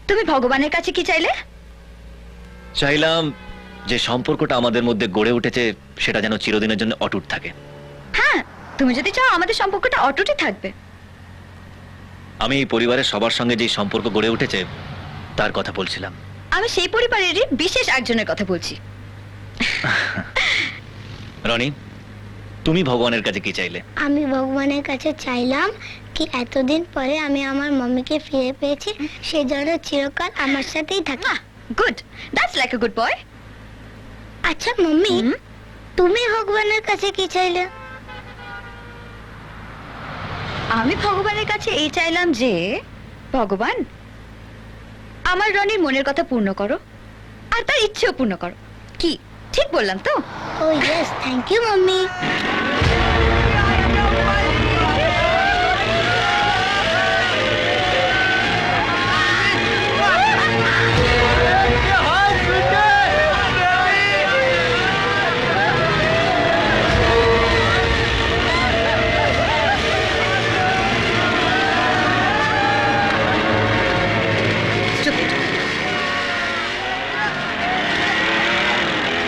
তুমি ভগবানের কাছে কি চাইলে? চাইলাম যে সম্পর্কটা আমাদের মধ্যে গড়ে উঠেছে সেটা যেন চিরদিনের জন্য অটুট থাকে। হ্যাঁ, তুমি যদি চাও আমাদের সম্পর্কটা অটুটই থাকবে। আমি এই পরিবারের সবার সঙ্গে যে সম্পর্ক গড়ে উঠেছে তার কথা বলছিলাম। আমি সেই পরিবারেরই বিশেষ একজনের কথা বলছি। রনি, তুমি ভগবানের কাছে কি চাইলে? আমি ভগবানের কাছে চাইলাম কি এতদিন পরে আমি আমার মাম্মিকে ফিরে পেয়েছি, সেই জন্য চিরকাল আমার সাথেই থাকে। Good, that's like a good boy. আচ্ছা মাম্মি, তুমি ভগবানের কাছে কি চাইলে? আমি ভগবানের কাছে এই চাইলাম যে ভগবান আমার রনির মনের কথা পূর্ণ করো আর তার ইচ্ছেও পূর্ণ করো। কি ঠিক বললাম তো? Oh yes, thank you mummy.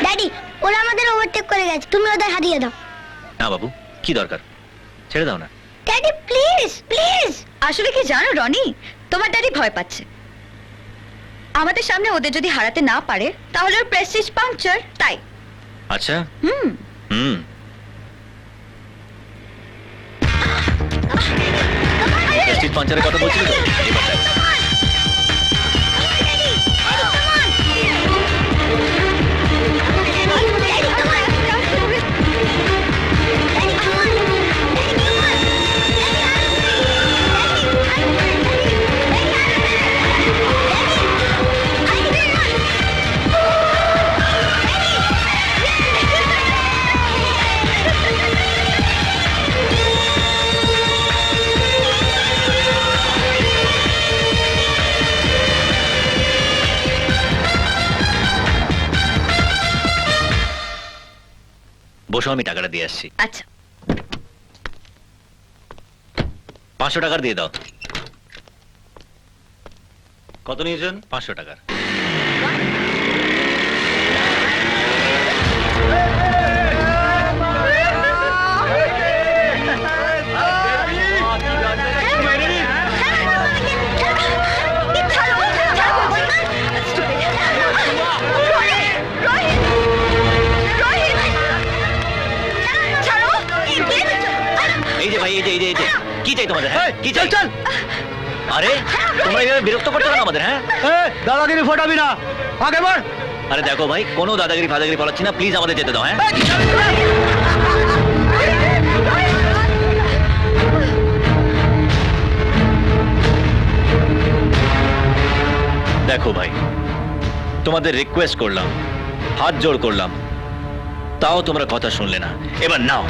Daddy, ওরা আমাদের ওভারটেক করে গেছে, তুমি ওদের হারিয়ে দাও। না বাবু, কি দরকার, ছেড়ে দাও না। Daddy please please. আসলে কি জানো রনি, তোমার ড্যাডি ভয় পাচ্ছে। আমাদের সামনে ওদের যদি হারাতে না পারে তাহলে ওর প্রেস্টিজ পাংচার, তাই। আচ্ছা, হুম হুম, প্রেস্টিজ পাঞ্চারের কথা বলছিল তো? এবার দেখ। বসো, আমি টাকাটা দিয়ে আসছি। আচ্ছা, 500 টাকার দিয়ে দাও। কত নিয়েছেন? 500 টাকার। এই যে ভাই, এই যে এই যে এই যে কি চাই তোমাদের? হ্যাঁ, কি চাই? চল। আরে তোমরা এইভাবে বিরক্ত করছো কেন আমাদের? হ্যাঁ, দাদাগিরি ফোটাবি না, আগে বাড়। আরে দেখো ভাই, কোনো দাদাগিরি ফাদাগিরি পালাচ্ছি না, প্লিজ আমাদের যেতে দাও। হ্যাঁ, দেখো ভাই, তোমাদের রিকোয়েস্ট করলাম, হাত জোড় করলাম, তাও তোমরা কথা শুনলে না। এবার নাও।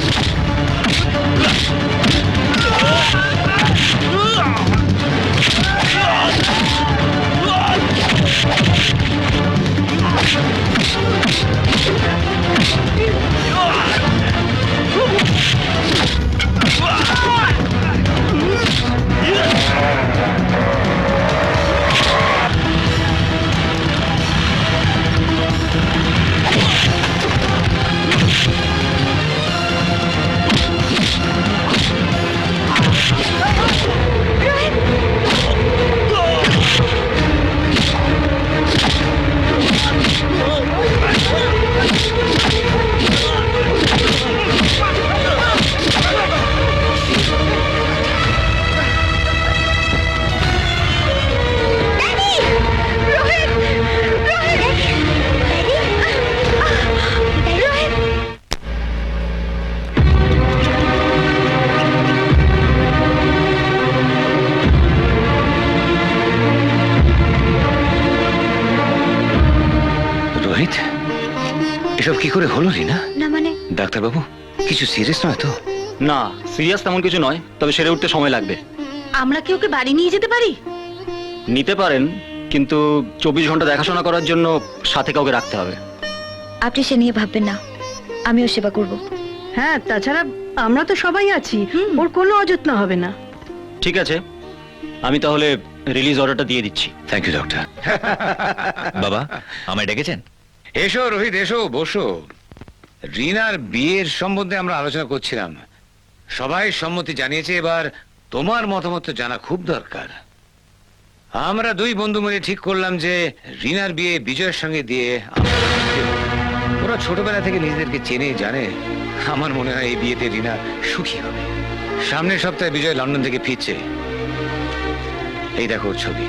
রোহিত, এসব কি করে হলো রিনা? না মানে ডাক্তারবাবু, কিছু সিরিয়াস নয় তো? না, সিরিয়াস তেমন কিছু নয়, তবে সেরে উঠতে সময় লাগবে। আমরা কি ওকে বাড়ি নিয়ে যেতে পারি? নিতে পারেন, কিন্তু 24 ঘন্টা দেখাশোনা করার জন্য সাথে কাউকে রাখতে হবে। আপনি সে নিয়ে ভাববেন না, আমি ওর সেবা করব। হ্যাঁ, তাছাড়া আমরা তো সবাই আছি, ওর কোনো অযত্ন হবে না। ঠিক আছে, আমি তাহলে রিলিজ অর্ডারটা দিয়ে দিচ্ছি। Thank you doctor. বাবা, আমায় ডেকেছেন? এসো রোহিত, এসো, বসো। রিনার বিয়ের সম্বন্ধে আমরা আলোচনা করছিলাম। সবাই সম্মতি জানিয়েছে, এবার তোমার মতামত তো জানা খুব দরকার। আমরা দুই বন্ধু মিলে ঠিক করলাম যে রিনার বিয়ে বিজয়ের সঙ্গে দিয়ে ওরা ছোটবেলা থেকে নিজেদেরকে চেনে জানে। আমার মনে হয় এই বিয়েতে রিনা সুখী হবে। সামনের সপ্তাহে বিজয় লন্ডন থেকে ফিরছে। এই দেখো ওর ছবি।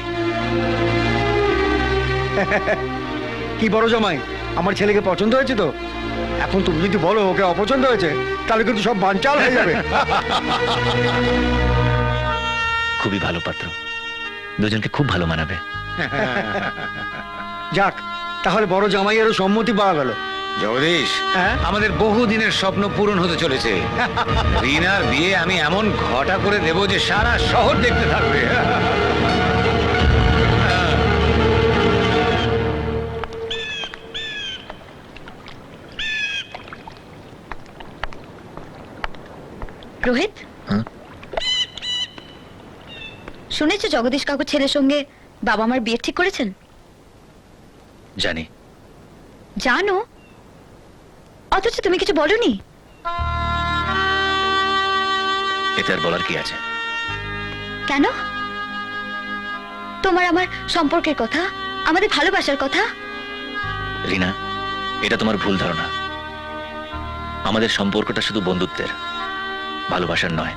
কি বড় জামাই, আমার ছেলেকে পছন্দ হয়েছে তো? এখন তুমি যদি বলো ওকে অপছন্দ হয়েছে, তাহলে কিন্তু সব বানচাল হয়ে যাবে। খুবই ভালো পাত্র, দুজনকে খুব ভালো মানাবে। যাক, তাহলে বড় জামাইয়েরও সম্মতি পাওয়া গেল। জগদীশ, হ্যাঁ? আমাদের বহুদিনের স্বপ্ন পূরণ হতে চলেছে। রিনার বিয়ে আমি এমন ঘটা করে দেব যে সারা শহর দেখতে থাকবে। রোহিত, হ্যাঁ? শুনেছো জগদীশ কাকুর ছেলের সঙ্গে বাবা মার বিয়ে ঠিক করেছেন? জানি। জানো, অথচ তুমি কিছু বলনি। এতে আর বলার কি আছে? কেন? তোমার আমার সম্পর্কের কথা, আমাদের ভালোবাসার কথা। রিনা, এটা তোমার ভুল ধারণা। আমাদের সম্পর্কটা শুধু বন্ধুত্বের, ভালোবাসার নয়।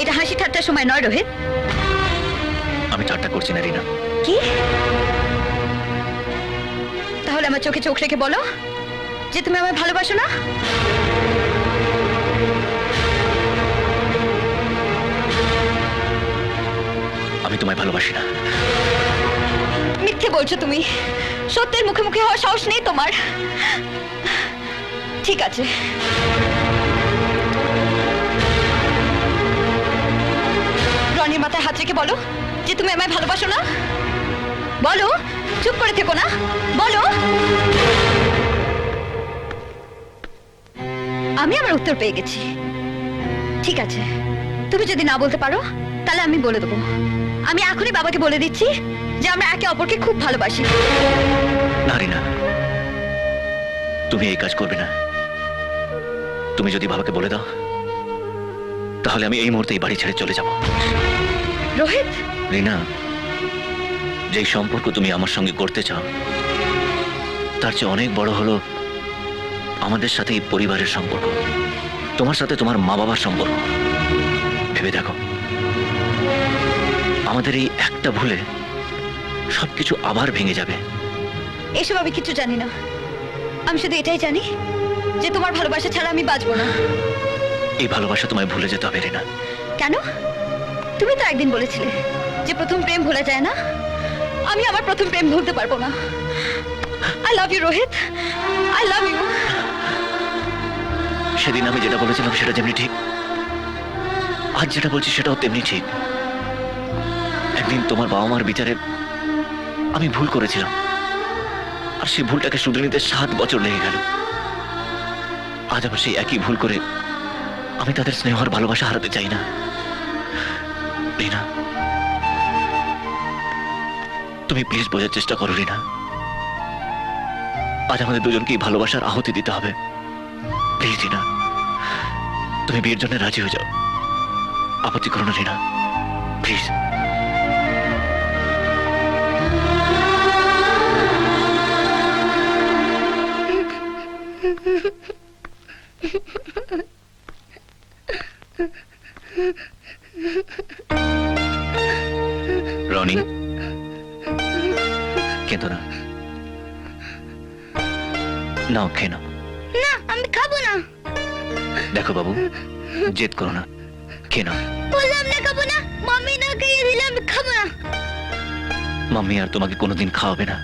এটা হাসি ঠাট্টার সময় নয় রোহিত। আমি ঠাট্টা করছি না রিনা। কি? তাহলে আমার চোখে চোখ রেখে বলো যে তুমি আমায় ভালোবাসো না। আমি তোমায় ভালোবাসি না। মিথ্যে বলছো তুমি। সত্যের মুখে মুখে হওয়ার সাহস নেই তোমার। ঠিক আছে, রনির মাথায় হাত রেখে বলো যে তুমি আমায় ভালোবাসো না। বলো, চুপ করে থেকো না, বলো। আমি আমার উত্তর পেয়ে গেছি। ঠিক আছে, তুমি যদি না বলতে পারো তাহলে আমি বলে দেবো। আমি এখনই বাবাকে বলে দিচ্ছি যে আমরা একে অপরকে খুব ভালোবাসি। না রিনা, তুমি এই কাজ করবে না। তুমি যদি বাবাকে বলে দাও, তাহলে আমি এই মুহূর্তে এই বাড়ি ছেড়ে চলে যাব। রোহিত, রিনা, যেই সম্পর্ক তুমি আমার সঙ্গে করতে চাও, তার চেয়ে অনেক বড় হলো আমাদের সাথে এই পরিবারের সম্পর্ক, তোমার সাথে তোমার মা বাবার সম্পর্ক। ভেবে দেখো, আমাদের এই একটা ভুলে সবকিছু আবার ভেঙে যাবে। এসব আমি কিছু জানি না। আমি শুধু এটাই জানি যে তোমার ভালোবাসা ছাড়া আমি বাঁচবো না। এই ভালোবাসা তোমায় ভুলে যেতে হবে রিনা। কেন? তুমি তো একদিন বলেছিলে যে প্রথম প্রেম ভোলা যায় না। আমি আমার প্রথম প্রেম ভুলতে পারবো না। I love you Rohit, I love you. সেদিন আমি যেটা বলেছিলাম সেটা যেমনি ঠিক, আজ যেটা বলছি সেটাও তেমনি ঠিক। একদিন তোমার বাবা মার বিচারে আমি ভুল করেছিলাম, আর সেই ভুলটাকে শুধরে নিতে 7 বছর লেগে গেল। আজ আবার সেই একই ভুল করে আমি তাদের স্নেহ আর ভালোবাসা হারাতে চাই না রিনা। তুমি প্লিজ বোঝার চেষ্টা করো রিনা। আজ আমাদের দুজনকেই ভালোবাসার আহুতি দিতে হবে। প্লিজ রিনা, তুমি বিয়ের জন্য রাজি হয়ে যাও। আপত্তি করো না রিনা, প্লিজ। রনি, কেঁদো না। নাও, খেয়ে নাও। না, আমি খাবো না। দেখো বাবু, জেদ করো না, খেয়ে নাও। বললাম না খাবো না। মাম্মি না খাইয়ে দিলে আমি খাবো না। মাম্মি আর তোমাকে কোনোদিন খাওয়াবে না।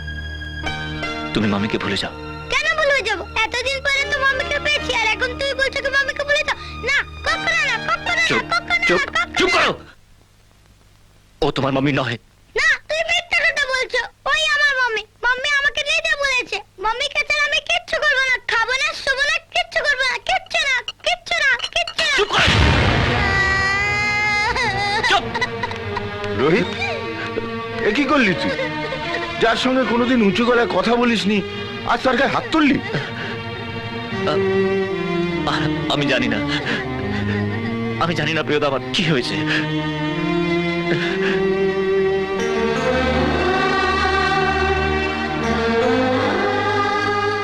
তুমি মাম্মিকে ভুলে যাও। কেন ভুলে যাবো? এতদিন পরে তো মাম্মিকে পেয়েছি, আর এখন তুই বলছো কি মাম্মিকে ভুলে যাও? না, কখনো না, কখনো না, চুপ, কখনো না, চুপ, কখনো চুপ না। করো। ও তোমার মাম্মি নয়। না, তুই মিথ্যা কথা বলছো। ওই আমার মাম্মি। মাম্মি আমাকে যেতে বলেছে। মাম্মিকে ছাড়া আমি কিচ্ছু করবো না, খাবো না, শোবো না, কিচ্ছু করবো না, কিচ্ছু না, কিচ্ছু না, কিচ্ছু না। চুপ করো। চুপ। রোহিত, কি করলি তুই? যার সঙ্গে কোনোদিন উঁচু গলায় কথা বলিসনি, আজ তার গায়ে হাত তুললি? আর আমি জানি না, আমি জানি না প্রিয়দা আমার কি হয়েছে।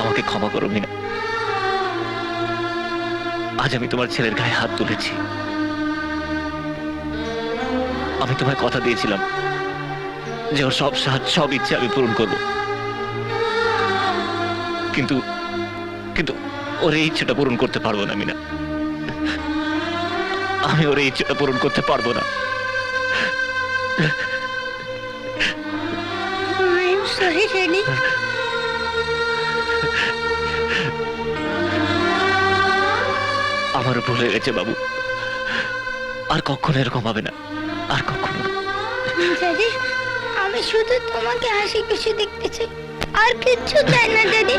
আমাকে ক্ষমা করো মিনা, আজ আমি তোমার ছেলের গায়ে হাত তুলেছি। আমি তোমায় কথা দিয়েছিলাম যে ওর সব সাহায্য, সব ইচ্ছে আমি পূরণ করব, কিন্তু কিন্তু ওর এই ইচ্ছেটা পূরণ করতে পারবো না মিনা, আমি ওর এই ইচ্ছেটা পূরণ করতে পারবো না। I'm sorry, Daddy. আমার ভুল হয়ে গেছে বাবু, আর কখনো এরকম হবে না, আর কখনো না। Daddy, আমি শুধু তোমাকে হাসি খুশি দেখতে চাই, আর কিচ্ছু চাই না Daddy,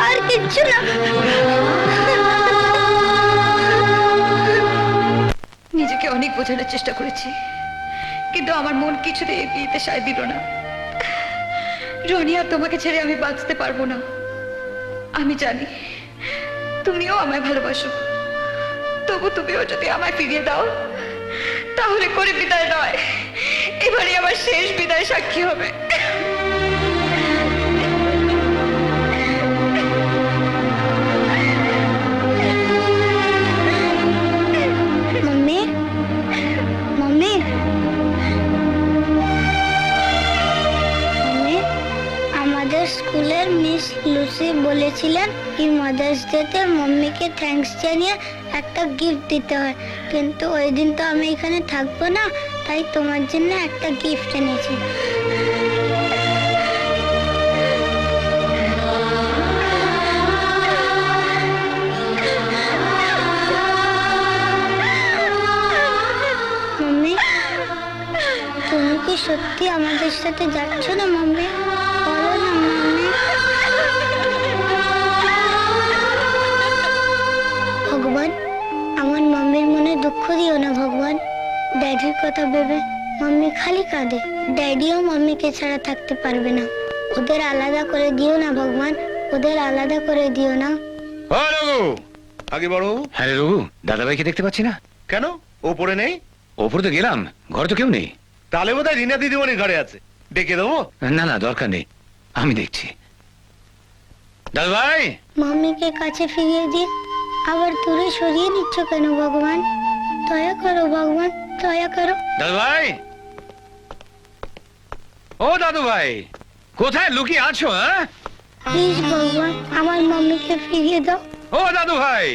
আর কিচ্ছু না। নিজেকে অনেক বোঝানোর চেষ্টা করেছি, কিন্তু আমার মন কিছুতেই এই বিয়েতে সায় দিল না। রনি আর তোমাকে ছেড়ে আমি বাঁচতে পারবো না। আমি জানি তুমিও আমায় ভালোবাসো, তবু তুমিও যদি আমায় ফিরিয়ে দাও তাহলে করে বিদায় নয়, এবারে আমার শেষ বিদায় সাক্ষী হবে। মম্মি, মম্মি, মম্মি, আমাদের স্কুলের মিস লুসি বলেছিলেন এই মাদার্স ডেতে মম্মিকে থ্যাঙ্কস জানিয়ে একটা গিফট দিতে হয়, কিন্তু ওই দিন তো আমি এখানে থাকবো না, তাই তোমার জন্য একটা গিফট এনেছি। মাম্মি, তুমি কি সত্যি আমাদের সাথে যাচ্ছ না মাম্মি? বলো না মাম্মি। ভগবান, আমার মাম্মির মনে দুঃখ দিও না ভগবান। ড্যাডির কথা ভেবে মাম্মি খালি কাঁদে। ড্যাডিও মাম্মিকে ছাড়া থাকতে পারবে না। ওদের আলাদা করে দিও না ভগবান, ওদের আলাদা করে দিও না। ও রঘু, আগে বড়। হ্যাঁ রে রঘু, দাদাভাইকে দেখতে পাচ্ছি না। কেন ওপরে নেই? ওপরে তো গেলাম, ঘরে তো কেউ নেই। তাহলে বোধহয় রিনা দিদিমণি ঘরে আছে, ডেকে দেবো? না না, দরকার নেই, আমি দেখছি। দাদাভাই, মাম্মিকে কাছে ফিরিয়ে দিন, আবার দূরে সরিয়ে নিচ্ছ কেন ভগবান? দয়া করো ভগবান, দয়া করো। দাদুভাই, ও দাদুভাই, কোথায় লুকিয়ে আছো? হ্যাঁ, প্লিজ ভগবান, আমার মাম্মিকে ফিরিয়ে দাও। ও দাদুভাই।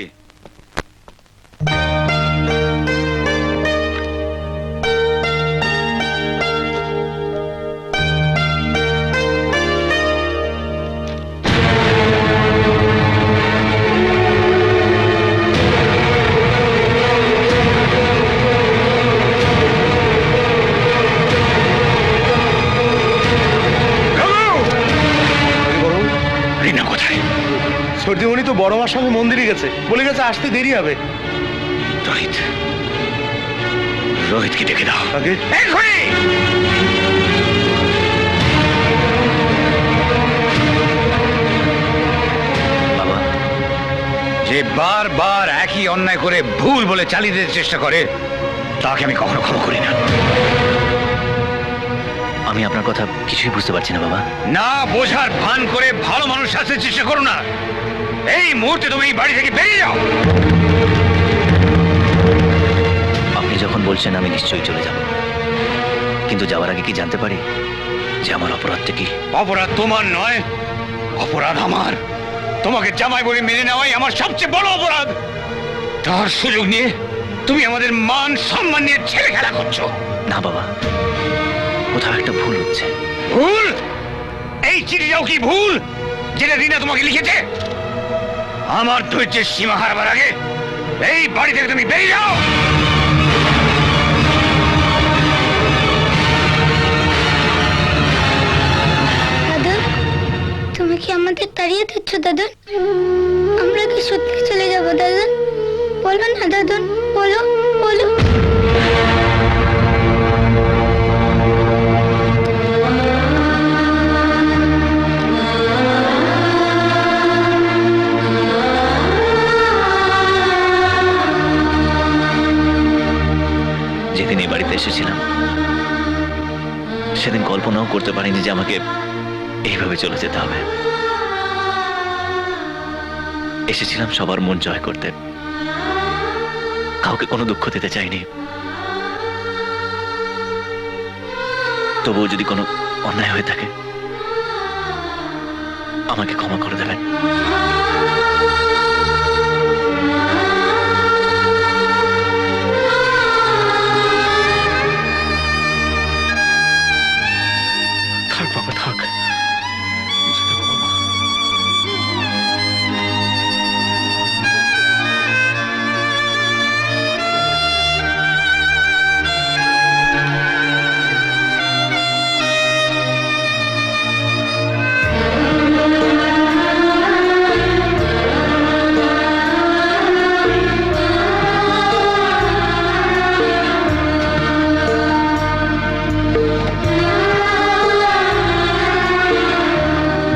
রিনা কোথায়? সর্দিমণি তো বড় মার সঙ্গে মন্দিরে গেছে, বলে গেছে আসতে দেরি হবে। রোহিত, রোহিতকে ডেকে দাও আগে এক্ষুনি। বাবা, যে বারবার একই অন্যায় করে ভুল বলে চালিয়ে দিতে চেষ্টা করে তাকে আমি কখনো ক্ষমা করি না। আমি আপনার কথা কিছুই বুঝতে পারছি না বাবা। না বোঝার ভান করে ভালো মানুষ শাস্তির চেষ্টা করো না। এই মুহূর্তে তুমি এই বাড়ি থেকে বেরিয়ে যাও। আপনি যখন বলছেন আমি নিশ্চয়ই চলে যাব, কিন্তু যাওয়ার আগে কি জানতে পারি যে আমার অপরাধটা কি? অপরাধ তোমার নয়, অপরাধ আমার। তোমাকে জামাই বলে মেনে নেওয়াই আমার সবচেয়ে বড় অপরাধ। তার সুযোগ নিয়ে তুমি আমাদের মান সম্মান নিয়ে ছেলে খেলা করছো। না বাবা, কোথাও একটা ভুল হচ্ছে। ভুল? এই চিঠিটাও কি ভুল যেটা রিনা তোমাকে লিখেছে? আমার ধৈর্যের সীমা হারাবার আগে এই বাড়ি থেকে তুমি বেরিয়ে যাও। দাদা, তুমি কি আমাদের তাড়িয়ে দিচ্ছ দাদা? আমরা কি সত্যি চলে যাবো দাদা? বলো না দাদা, বলো বলো। সেদিন কল্পনাও করতে পারিনি যে আমাকে এইভাবে চলে যেতে হবে। এসেছিলাম সবার মন জয় করতে, কাউকে কোনো দুঃখ দিতে চাইনি। তবুও যদি কোনো অন্যায় হয়ে থাকে আমাকে ক্ষমা করে দেবেন। থাক বাবা থাক, যেতে বাবা মা।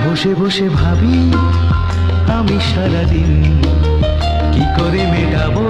বসে বসে ভাবি আমি সারাদিন কি করে মেটাবো